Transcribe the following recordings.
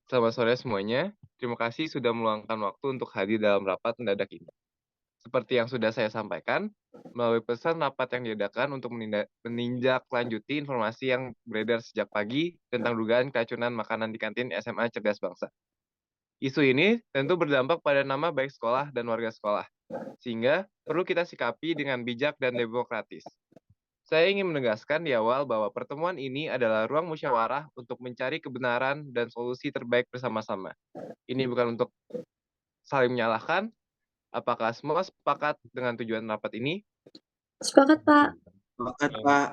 Selamat sore semuanya. Terima kasih sudah meluangkan waktu untuk hadir dalam rapat mendadak ini. Seperti yang sudah saya sampaikan, melalui pesan rapat yang diadakan untuk menindaklanjuti informasi yang beredar sejak pagi tentang dugaan keracunan makanan di kantin SMA Cerdas Bangsa. Isu ini tentu berdampak pada nama baik sekolah dan warga sekolah, sehingga perlu kita sikapi dengan bijak dan demokratis. Saya ingin menegaskan di awal bahwa pertemuan ini adalah ruang musyawarah untuk mencari kebenaran dan solusi terbaik bersama-sama. Ini bukan untuk saling menyalahkan. Apakah semua sepakat dengan tujuan rapat ini? Sepakat, Pak. Sepakat, Pak.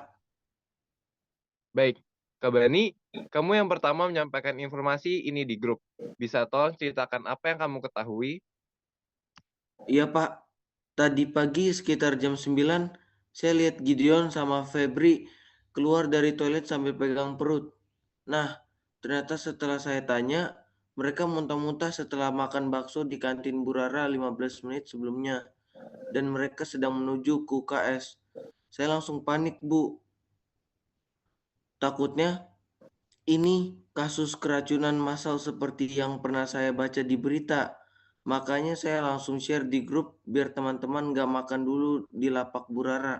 Baik, Kak Bani, kamu yang pertama menyampaikan informasi ini di grup. Bisa tolong ceritakan apa yang kamu ketahui? Iya, Pak. Tadi pagi sekitar jam 9, saya lihat Gideon sama Febri keluar dari toilet sambil pegang perut. Nah, ternyata setelah saya tanya, mereka muntah-muntah setelah makan bakso di kantin Burara 15 menit sebelumnya. Dan mereka sedang menuju ke UKS. Saya langsung panik, Bu. Takutnya ini kasus keracunan massal seperti yang pernah saya baca di berita. Makanya saya langsung share di grup biar teman-teman gak makan dulu di lapak Burara.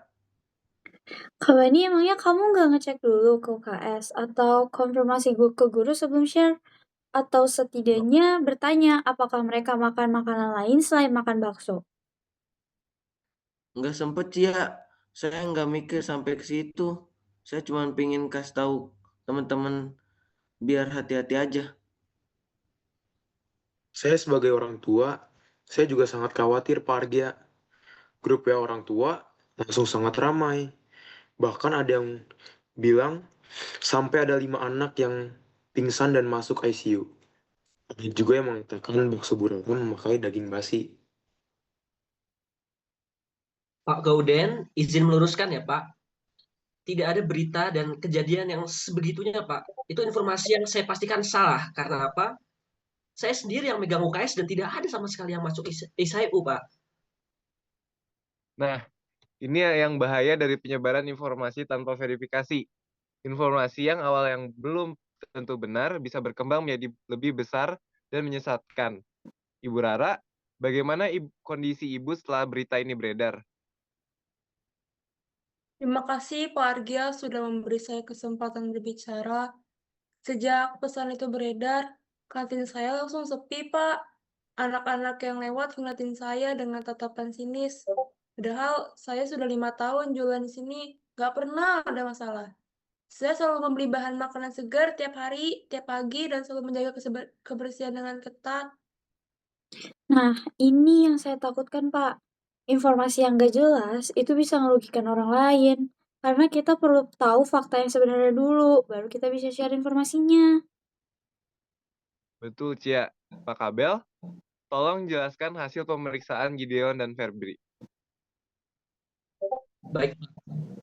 Kak Bani, emangnya kamu nggak ngecek dulu ke UKS atau konfirmasi ke guru sebelum share? Atau setidaknya bertanya apakah mereka makan makanan lain selain makan bakso? Nggak sempet ya, saya nggak mikir sampai ke situ. Saya cuma pengen kasih tahu teman-teman biar hati-hati aja. Saya sebagai orang tua, saya juga sangat khawatir Pak Argia. Grup ya orang tua langsung sangat ramai. Bahkan ada yang bilang sampai ada 5 anak yang pingsan dan masuk ICU. Ada juga yang mengatakan bakso buraga memakai daging basi. Pak Gauden, izin meluruskan ya Pak, tidak ada berita dan kejadian yang sebegitunya Pak. Itu informasi yang saya pastikan salah. Karena apa? Saya sendiri yang megang UKS dan tidak ada sama sekali yang masuk ISAU Pak. Nah, ini yang bahaya dari penyebaran informasi tanpa verifikasi. Informasi yang awal yang belum tentu benar bisa berkembang menjadi lebih besar dan menyesatkan. Ibu Rara, bagaimana kondisi ibu setelah berita ini beredar? Terima kasih Pak Argia sudah memberi saya kesempatan berbicara. Sejak pesan itu beredar, kantin saya langsung sepi, Pak. Anak-anak yang lewat ngeliatin saya dengan tatapan sinis. Padahal saya sudah 5 tahun jualan di sini, nggak pernah ada masalah. Saya selalu membeli bahan makanan segar tiap hari, tiap pagi, dan selalu menjaga kebersihan dengan ketat. Nah, ini yang saya takutkan, Pak. Informasi yang gak jelas itu bisa merugikan orang lain. Karena kita perlu tahu fakta yang sebenarnya dulu, baru kita bisa share informasinya. Betul, Cia. Pak Kabel, tolong jelaskan hasil pemeriksaan Gideon dan Febri. Baik,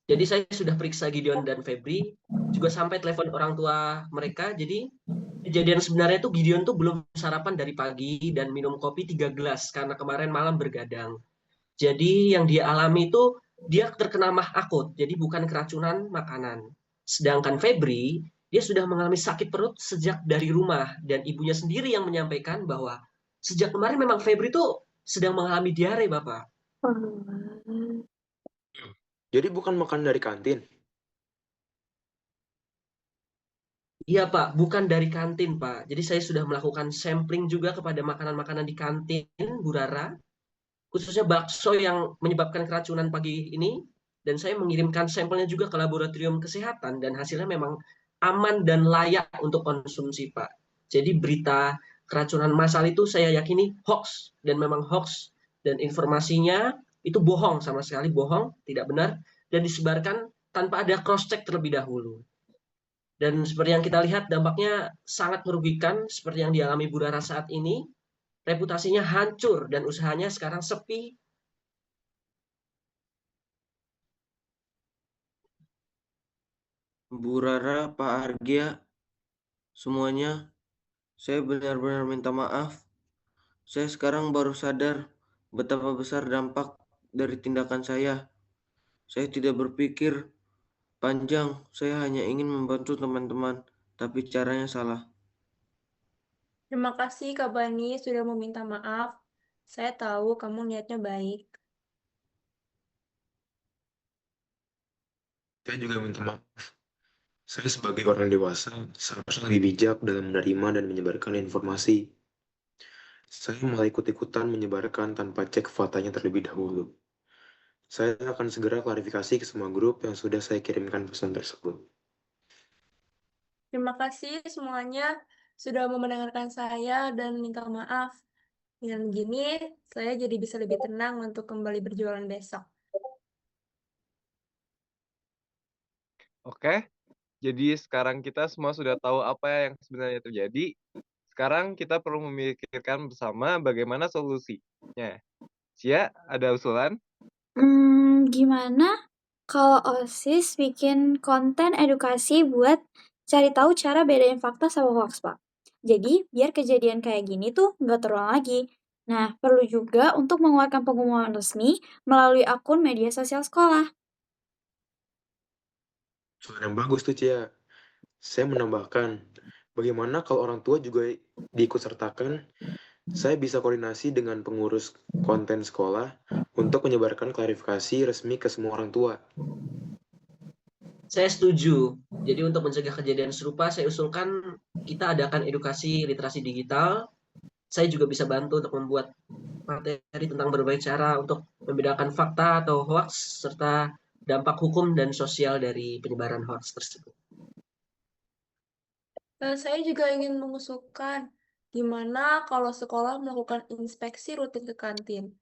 jadi saya sudah periksa Gideon dan Febri, juga sampai telepon orang tua mereka. Jadi kejadian sebenarnya tuh Gideon tuh belum sarapan dari pagi dan minum kopi 3 gelas karena kemarin malam bergadang. Jadi yang dia alami itu dia terkena mah akut, jadi bukan keracunan makanan. Sedangkan Febri, dia sudah mengalami sakit perut sejak dari rumah dan ibunya sendiri yang menyampaikan bahwa sejak kemarin memang Febri itu sedang mengalami diare, Bapak. Wah. Jadi bukan makan dari kantin. Iya, Pak, bukan dari kantin, Pak. Jadi saya sudah melakukan sampling juga kepada makanan-makanan di kantin Bu Rara, khususnya bakso yang menyebabkan keracunan pagi ini, dan saya mengirimkan sampelnya juga ke laboratorium kesehatan dan hasilnya memang aman dan layak untuk konsumsi, Pak. Jadi berita keracunan massal itu saya yakini hoax dan memang hoax dan informasinya itu bohong, sama sekali bohong, tidak benar, dan disebarkan tanpa ada cross check terlebih dahulu. Dan seperti yang kita lihat dampaknya sangat merugikan seperti yang dialami Bu Rara saat ini, reputasinya hancur dan usahanya sekarang sepi. Bu Rara, Pak Argia, semuanya, saya benar-benar minta maaf. Saya sekarang baru sadar betapa besar dampak dari tindakan saya. Saya tidak berpikir panjang, saya hanya ingin membantu teman-teman, tapi caranya salah. Terima kasih Kak Bani sudah meminta maaf. Saya tahu kamu niatnya baik. Saya juga minta maaf. Saya sebagai orang dewasa seharusnya lebih bijak dalam menerima dan menyebarkan informasi. Saya malah ikut-ikutan menyebarkan tanpa cek faktanya terlebih dahulu. Saya akan segera klarifikasi ke semua grup yang sudah saya kirimkan pesan tersebut. Terima kasih semuanya sudah mau mendengarkan saya dan minta maaf. Dengan begini, saya jadi bisa lebih tenang untuk kembali berjualan besok. Oke, jadi sekarang kita semua sudah tahu apa yang sebenarnya terjadi. Sekarang kita perlu memikirkan bersama bagaimana solusinya. Cia, ada usulan? Gimana kalau OSIS bikin konten edukasi buat cari tahu cara bedain fakta sama hoax, Pak? Jadi, biar kejadian kayak gini tuh nggak terulang lagi. Nah, perlu juga untuk mengeluarkan pengumuman resmi melalui akun media sosial sekolah. Soal yang bagus tuh, Cia. Saya menambahkan, bagaimana kalau orang tua juga diikut sertakan? Saya bisa koordinasi dengan pengurus konten sekolah untuk menyebarkan klarifikasi resmi ke semua orang tua. Saya setuju. Jadi untuk mencegah kejadian serupa, saya usulkan kita adakan edukasi literasi digital. Saya juga bisa bantu untuk membuat materi tentang berbagai cara untuk membedakan fakta atau hoax, serta dampak hukum dan sosial dari penyebaran hoax tersebut. Saya juga ingin mengusulkan, gimana kalau sekolah melakukan inspeksi rutin ke kantin?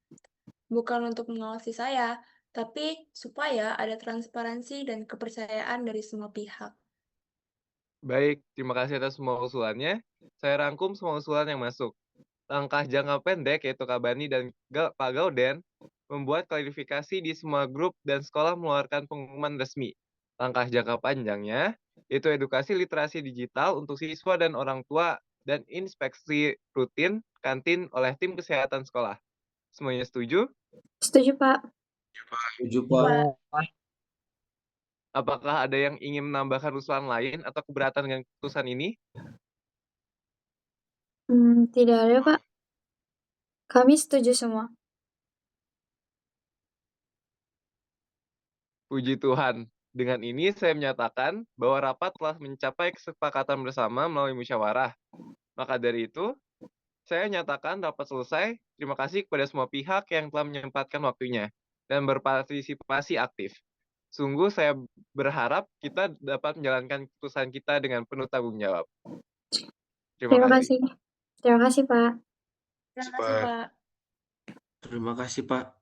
Bukan untuk mengawasi saya, tapi supaya ada transparansi dan kepercayaan dari semua pihak. Baik, terima kasih atas semua usulannya. Saya rangkum semua usulan yang masuk. Langkah jangka pendek yaitu Kak Bani dan Pak Gauden membuat klarifikasi di semua grup dan sekolah mengeluarkan pengumuman resmi. Langkah jangka panjangnya yaitu edukasi literasi digital untuk siswa dan orang tua dan inspeksi rutin kantin oleh tim kesehatan sekolah. Semuanya setuju? Setuju, Pak? Setuju, Pak. Pak, Apakah ada yang ingin menambahkan usulan lain atau keberatan dengan keputusan ini? Tidak ada, Pak. Kami setuju semua. Puji Tuhan. Dengan ini saya menyatakan bahwa rapat telah mencapai kesepakatan bersama melalui musyawarah. Maka dari itu, saya nyatakan rapat selesai. Terima kasih kepada semua pihak yang telah menyempatkan waktunya dan berpartisipasi aktif. Sungguh saya berharap kita dapat menjalankan keputusan kita dengan penuh tanggung jawab. Terima Terima kasih. kasih. Terima kasih, Pak. terima kasih Pak. Terima kasih, Pak.